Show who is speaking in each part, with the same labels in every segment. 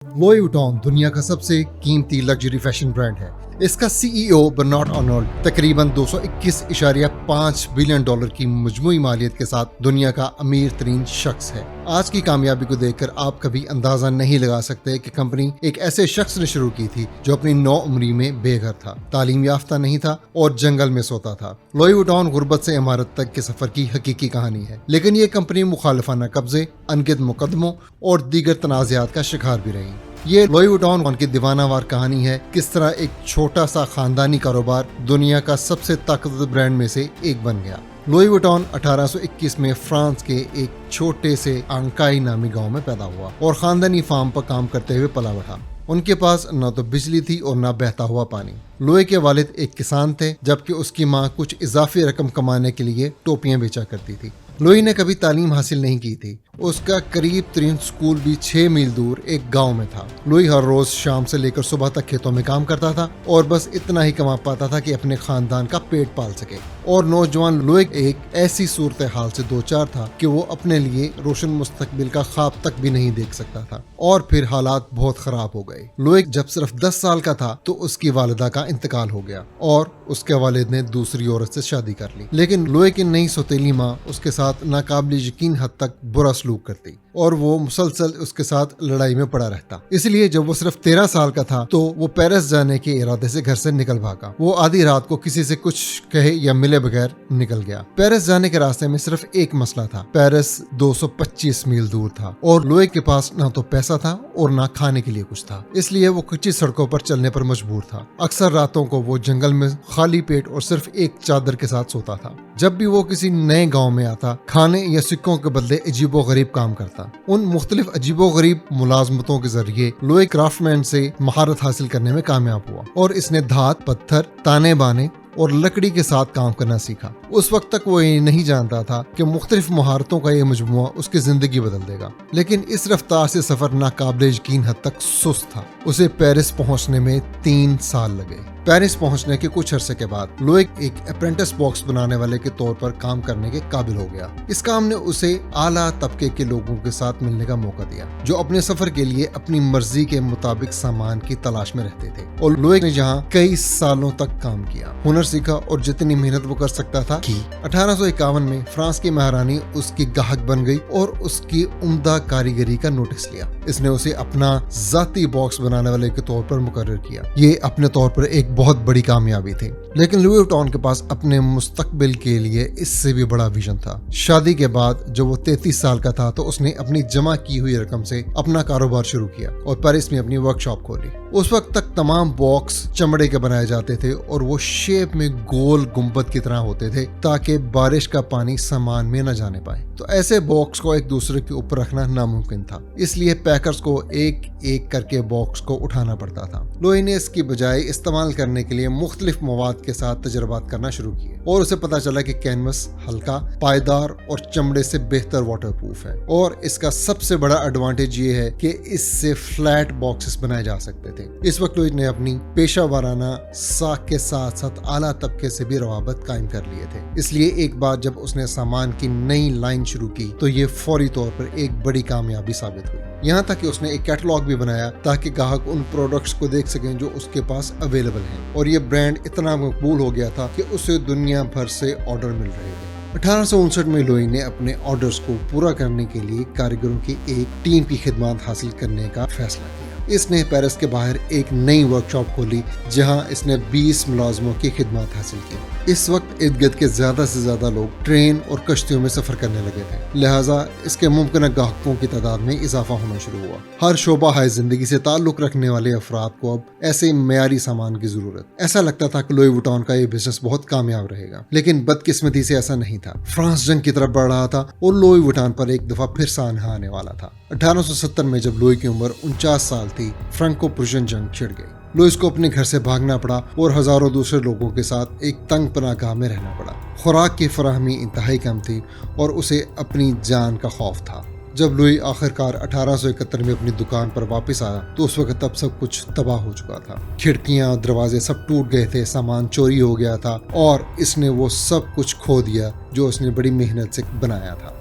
Speaker 1: Louis Vuitton दुनिया का सबसे कीमती लग्जरी फैशन ब्रांड है। इसका सीईओ बर्नार्ड आर्नोल्ड तकरीबन $221.5 बिलियन की मजमूई मालियत के साथ दुनिया का अमीर तरीन शख्स है। आज की कामयाबी को देखकर आप कभी अंदाजा नहीं लगा सकते कि कंपनी एक ऐसे शख्स ने शुरू की थी जो अपनी 9 उम्री में बेघर था, तालीम याफ्ता नहीं था और जंगल में सोता था। लुई वुइटन गुर्बत से इमारत तक के सफर की हकीकी कहानी है, लेकिन ये कंपनी मुखालिफाना कब्जे, अनगिनत मुकदमों और दीगर तनाज़ात का शिकार भी रही। ये लुई वुइटन की दीवानावार कहानी है, किस तरह एक छोटा सा खानदानी कारोबार दुनिया का सबसे ताकतवर ब्रांड में से एक बन गया। लुई वुइटन 1821 में फ्रांस के एक छोटे से आंकाई नामी गांव में पैदा हुआ और खानदानी फार्म पर काम करते हुए पला बढ़ा। उनके पास न तो बिजली थी और न बहता हुआ पानी। लुई के वालिद एक किसान थे, जबकि उसकी माँ कुछ इजाफी रकम कमाने के लिए टोपियां बेचा करती थी। लुई ने कभी तालीम हासिल नहीं की थी। उसका करीब तरीन स्कूल भी 6 मील दूर एक गांव में था। लुई हर रोज शाम से लेकर सुबह तक खेतों में काम करता था और बस इतना ही कमा पाता था कि अपने खानदान का पेट पाल सके। और नौजवान लुई एक ऐसी सूरत हाल से दो चार था कि वो अपने लिए रोशन मुस्तकबिल का ख्वाब तक भी नहीं देख सकता था। और फिर हालात बहुत खराब हो गए। लुई जब सिर्फ 10 साल का था तो उसकी वालिदा का इंतकाल हो गया और उसके वालिद ने दूसरी औरत से शादी कर ली। लेकिन लुई की नई सौतेली माँ उसके साथ नाकाबिल यकीन हद तक बुरा सलूक करती और वो मुसलसल उसके साथ लड़ाई में पड़ा रहता। इसलिए जब वो सिर्फ 13 साल का था तो वो पेरिस जाने के इरादे से घर से निकल भागा। वो आधी रात को किसी से कुछ कहे या मिले बगैर निकल गया। पेरिस जाने के रास्ते में सिर्फ एक मसला था, पेरिस 225 मील दूर था और लुई के पास ना तो पैसा था और ना खाने के लिए कुछ था। इसलिए वो कच्ची सड़कों पर चलने पर मजबूर था। अक्सर रातों को वो जंगल में खाली पेट और सिर्फ एक चादर के साथ सोता था। जब भी वो किसी नए गांव में आता, खाने या सिक्कों के बदले अजीबो गरीब काम करता। उन मुख्तलिफ अजीबो गरीब मुलाजमतों के जरिए लुई क्राफ्टमैन से महारत हासिल करने में कामयाब हुआ और इसने धात, पत्थर, ताने बाने और लकड़ी के साथ काम करना सीखा। उस वक्त तक वो ये नहीं जानता था कि मुख्तलिफ महारतों का ये मजमुआ उसकी जिंदगी बदल देगा। लेकिन इस रफ्तार से सफर नाकाबिल यकीन हद तक सुस्त था। उसे पेरिस पहुंचने में 3 साल लगे। पेरिस पहुंचने के कुछ अरसे के बाद लुई एक अप्रेंटिस बॉक्स बनाने वाले के तौर पर काम करने के काबिल हो गया। इस काम ने उसे आला तबके के लोगों के साथ मिलने का मौका दिया जो अपने सफर के लिए अपनी मर्जी के मुताबिक सामान की तलाश में रहते थे। और लुई ने जहां कई सालों तक काम किया, हुनर सीखा और जितनी मेहनत वो कर सकता था की। 1851 में फ्रांस की महारानी उसकी गाहक बन गई और उसकी उम्दा कारीगरी का नोटिस लिया। इसने उसे अपना जाती बॉक्स बनाने वाले के तौर पर मुकर्रर किया। ये अपने तौर पर एक बहुत बड़ी कामयाबी थी, लेकिन लुई वुइटन के पास अपने मुस्तकबिल के लिए इससे भी बड़ा विजन था। शादी के बाद जब वो 33 साल का था तो उसने अपनी जमा की हुई रकम से अपना कारोबार शुरू किया और पेरिस में अपनी वर्कशॉप खोली। उस वक्त तक तमाम बॉक्स चमड़े के बनाए जाते थे और वो शेप में गोल गुंबद की तरह होते थे ताकि बारिश का पानी सामान में न जाने पाए। तो ऐसे बॉक्स को एक दूसरे के ऊपर रखना नामुमकिन था, इसलिए पैकर्स को एक एक करके बॉक्स को उठाना पड़ता था। लुई ने इसकी बजाय इस्तेमाल करने के लिए मुख्तलिफ मवाद के साथ तजर्बात करना शुरू किए और उसे पता चला कि कैनवस हल्का, पायदार और चमड़े से बेहतर वाटरप्रूफ है। और इसका सबसे बड़ा एडवांटेज ये है कि इससे फ्लैट बॉक्सेस बनाए जा सकते थे। इस वक्त लुई ने अपनी पेशा वाराना साख के साथ साथ आला तबके से भी रवाबत कायम कर लिए थे। इसलिए एक बार जब उसने सामान की नई लाइन शुरू की तो ये फौरी तौर पर एक बड़ी कामयाबी साबित हुई। यहाँ तक कि उसने एक कैटलॉग भी बनाया ताकि ग्राहक उन प्रोडक्ट्स को देख सकें जो उसके पास अवेलेबल हैं। और ये ब्रांड इतना मकबूल हो गया था कि उसे दुनिया भर से ऑर्डर मिल रहे थे। 1859 में लुई ने अपने ऑर्डर्स को पूरा करने के लिए कारीगरों की एक टीम की खिदमत हासिल करने का फैसला किया। इसने पेरिस के बाहर एक नई वर्कशॉप खोली जहां इसने 20 मुलाजमों की खिदमत हासिल की। इस वक्त इर्द गिर्द के ज्यादा से ज्यादा लोग ट्रेन और कश्तियों में सफर करने लगे थे, लिहाजा इसके मुमकिन ग्राहकों की तादाद में इजाफा होना शुरू हुआ। हर शोबा हाय जिंदगी से ताल्लुक रखने वाले अफराद को अब ऐसे मयारी सामान की जरूरत। ऐसा लगता था कि लुई वुइटन का ये बिजनेस बहुत कामयाब रहेगा, लेकिन बदकिस्मती से ऐसा नहीं था। फ्रांस जंग की तरफ बढ़ रहा था और लुई वुइटन पर एक दफा फिर सानहा आने वाला था। 1870 में जब लुई की उम्र 49 साल थी, फ्रैंको प्रुशियन जंग छिड़ गई। लुई को अपने घर से भागना पड़ा और हजारों दूसरे लोगों के साथ एक तंग पनागाह में रहना पड़ा। खुराक की फराहमी इंतहाई कम थी और उसे अपनी जान का खौफ था। जब लुई आखिरकार 1871 में अपनी दुकान पर वापस आया तो उस वक्त तब सब कुछ तबाह हो चुका था। खिड़कियां, दरवाजे सब टूट गए थे, सामान चोरी हो गया था और इसने वो सब कुछ खो दिया जो उसने बड़ी मेहनत से बनाया था।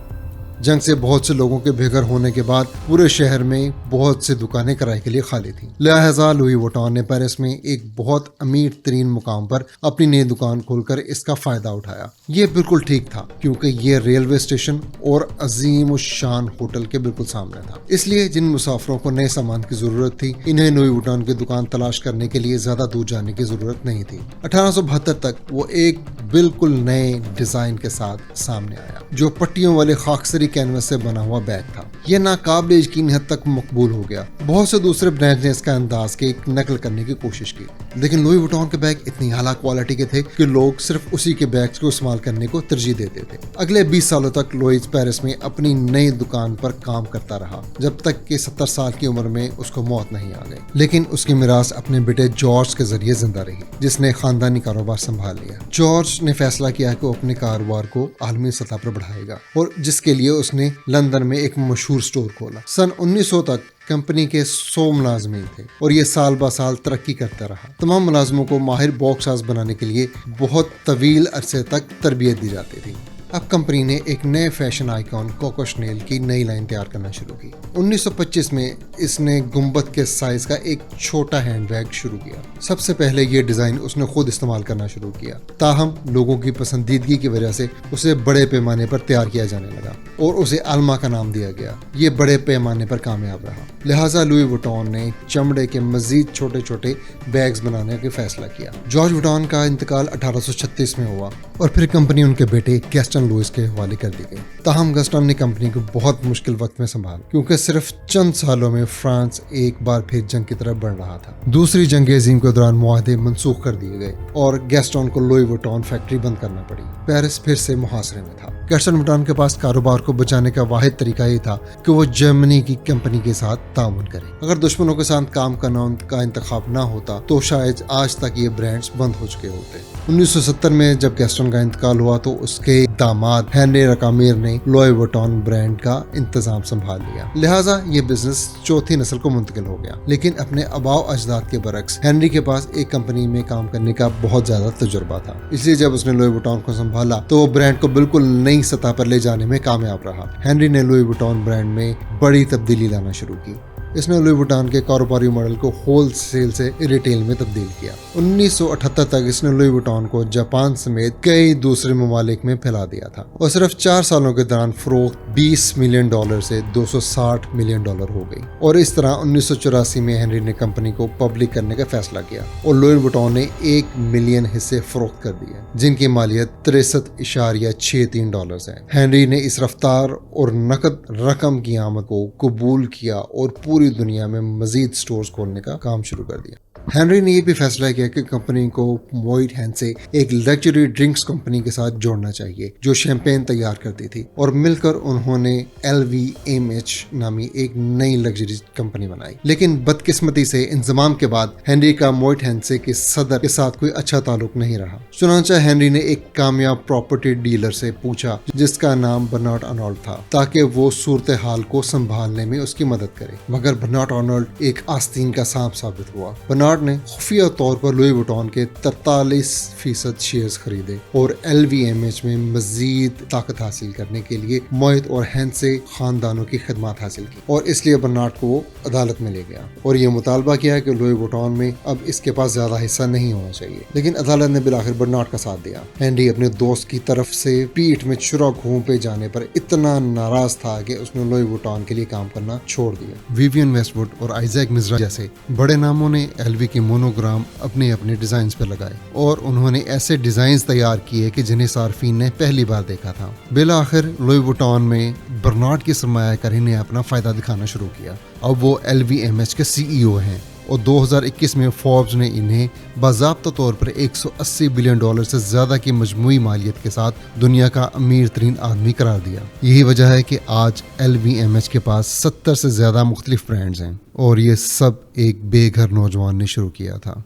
Speaker 1: जंग से बहुत से लोगों के बेघर होने के बाद पूरे शहर में बहुत सी दुकानें किराए के लिए खाली थीं। लिहाजा लुई वुइटन ने पेरिस में एक बहुत अमीर तरीन मुकाम पर अपनी नई दुकान खोलकर इसका फायदा उठाया। ये बिल्कुल ठीक था क्योंकि ये रेलवे स्टेशन और अजीम शान होटल के बिल्कुल सामने था। इसलिए जिन मुसाफिरों को नए सामान की जरूरत थी, इन्हें लुई वुइटन की दुकान तलाश करने के लिए ज्यादा दूर जाने की जरूरत नहीं थी। 1872 तक वो एक बिल्कुल नए डिजाइन के साथ सामने आया, जो पट्टियों वाले खाकसरी कैनवस से बना हुआ बैग था। यह नाकाबिल यकीन हद तक मकबूल हो गया। बहुत से दूसरे ब्रांड ने इसका अंदाज की नकल करने की कोशिश की, लेकिन लुई वुइटन के बैग इतनी आला क्वालिटी के थे कि लोग सिर्फ उसी के बैग्स को इस्तेमाल करने को तरजीह देते थे। अगले 20 सालों तक लुईस पेरिस में अपनी नई दुकान पर काम करता रहा, जब तक कि 70 साल की उम्र में उसको मौत नहीं आ गई। लेकिन उसकी मिरास अपने बेटे जॉर्ज के जरिए जिंदा रही, जिसने खानदानी कारोबार संभाल लिया। जॉर्ज ने फैसला किया कि वो अपने कारोबार को आलमी सतह पर बढ़ाएगा, और जिसके लिए उसने लंदन में एक मशहूर स्टोर खोला। सन 1900 तक कंपनी के 100 मुलाजमीन थे और ये साल ब साल तरक्की करता रहा। तमाम मुलाजमों को माहिर बॉक्स बनाने के लिए बहुत तवील अरसे तक तरबियत दी जाती थी। अब कंपनी ने एक नए फैशन आइकॉन कोको शनेल की नई लाइन तैयार करना शुरू की। 1925 में इसने गुंबद के साइज का एक छोटा हैंडबैग शुरू किया। सबसे पहले ये डिजाइन उसने खुद इस्तेमाल करना शुरू किया, ताहम लोगों की पसंदीदगी की वजह से उसे बड़े पैमाने पर तैयार किया जाने लगा और उसे अल्मा का नाम दिया गया। ये बड़े पैमाने पर कामयाब रहा। लिहाजा लुई वुइटन ने चमड़े के मजीद छोटे छोटे बैग्स बनाने का फैसला किया। जॉर्ज वुइटन का इंतकाल 1836 में हुआ और फिर कंपनी उनके बेटे गैस्टन लुईस के हवाले कर दी गई। ताहम गैस्टन ने कंपनी को बहुत मुश्किल वक्त में संभाला, क्योंकि सिर्फ चंद सालों में फ्रांस एक बार फिर जंग की तरफ बढ़ रहा था। दूसरी जंग अजीम के दौरान मुआहदे मनसूख कर दिए गए और गैस्टन को लुई वुइटन फैक्ट्री बंद करना पड़ी। पेरिस फिर से मुहासरे में था। गैस्टन वुइटन के पास कारोबार को बचाने का वाहिद तरीका ये था कि वो जर्मनी की कंपनी के साथ ताउन करे। अगर दुश्मनों के साथ काम करना उनका इंतखाब ना होता तो शायद आज तक ये ब्रांड्स बंद हो चुके होते। 1970 में जब गैस्टन का इंतकाल हुआ तो उसके दामाद हेनरी रकामेर ने लुई वुइटन ब्रांड का इंतजाम संभाल लिया। लिहाजा ये बिजनेस चौथी नस्ल को मुंतकिल हो गया। लेकिन अपने आबाओ अजदाद के बरक्स हेनरी के पास एक कंपनी में काम करने का बहुत ज्यादा तजुर्बा था। इसलिए जब उसने लुई वुइटन को संभाला तो वो ब्रांड को बिल्कुल नई सतह पर ले जाने में कामयाब रहा। हेनरी ने लुई वुइटन ब्रांड में बड़ी तब्दीली लाना शुरू की। इसने लुई वुइटन के कारोबारी मॉडल को होलसेल से रिटेल में तब्दील किया। 1978 तक इसने लुई वुइटन को जापान समेत कई दूसरे ममालिक में फैला दिया था और सिर्फ 4 सालों के दौरान फरोख्त $20 मिलियन से $260 मिलियन हो गई। और इस तरह 1984 में हेनरी ने कंपनी को पब्लिक करने का फैसला किया और लुई वुइटन ने 1 मिलियन हिस्से फरोख्त कर दिए, जिनकी मालियत $63.63 है। हेनरी ने इस रफ्तार और नकद रकम की आमद को कबूल किया और पूरी दुनिया में मजीद स्टोर्स खोलने का काम शुरू कर दिया। हेनरी ने यह भी फैसला किया कि कंपनी को मोइट हैंसे एक लग्जरी ड्रिंक्स कंपनी के साथ जोड़ना चाहिए जो शैंपेन तैयार करती थी, और मिलकर उन्होंने LVMH नामी एक नई लग्जरी कंपनी बनाई। लेकिन बदकिस्मती से इंजमाम के बाद हेनरी का मोइट हैंसे के सदर के साथ कोई अच्छा ताल्लुक नहीं रहा। चुनांचा हेनरी ने एक कामयाब प्रॉपर्टी डीलर से पूछा जिसका नाम बर्नार्ड अर्नोल्ड था, ताकि वो सूरत हाल को संभालने में उसकी मदद करे। मगर बर्नार्ड अर्नोल्ड एक आस्तीन का सांप साबित हुआ। बर्नार्ड ने खुफिया तौर पर लुई वुइटन के 43% शेयर्स खरीदे और LVMH में मजीद ताकत हासिल करने के लिए मोहित और हैंसे खानदानों की खिदमत हासिल की, और इसलिए बर्नार्ड को वो अदालत में ले गया और ये मुतालबा किया कि लुई वुइटन में अब इसके पास ज्यादा हिस्सा नहीं होना चाहिए। लेकिन अदालत ने बिलाखिर बर्नार्ड का साथ दिया। हेनरी अपने दोस्त की तरफ से पीठ में छुरा घूंपे जाने पर इतना नाराज था कि उसने लुई वुइटन के लिए काम करना छोड़ दिया। विवियन वेस्टवुड और आइजैक मिज्रा जैसे बड़े नामों ने LV के मोनोग्राम अपने अपने डिजाइन पर लगाए और उन्होंने ऐसे डिजाइन तैयार किए कि जिन्हें सार्फिन ने पहली बार देखा था। बिलाखिर लुई वुइटन में बर्नार्ड की सरमायाकारी ने अपना फायदा दिखाना शुरू किया। अब वो LVMH के CEO हैं और 2021 में फोर्ब्स ने इन्हें बाज़ाब्ता तौर पर $180 बिलियन से ज्यादा की मजमूई मालियत के साथ दुनिया का अमीर तरीन आदमी करार दिया। यही वजह है कि आज LVMH के पास 70 से ज्यादा मुख्तलिफ ब्रांड्स हैं और ये सब एक बेघर नौजवान ने शुरू किया था।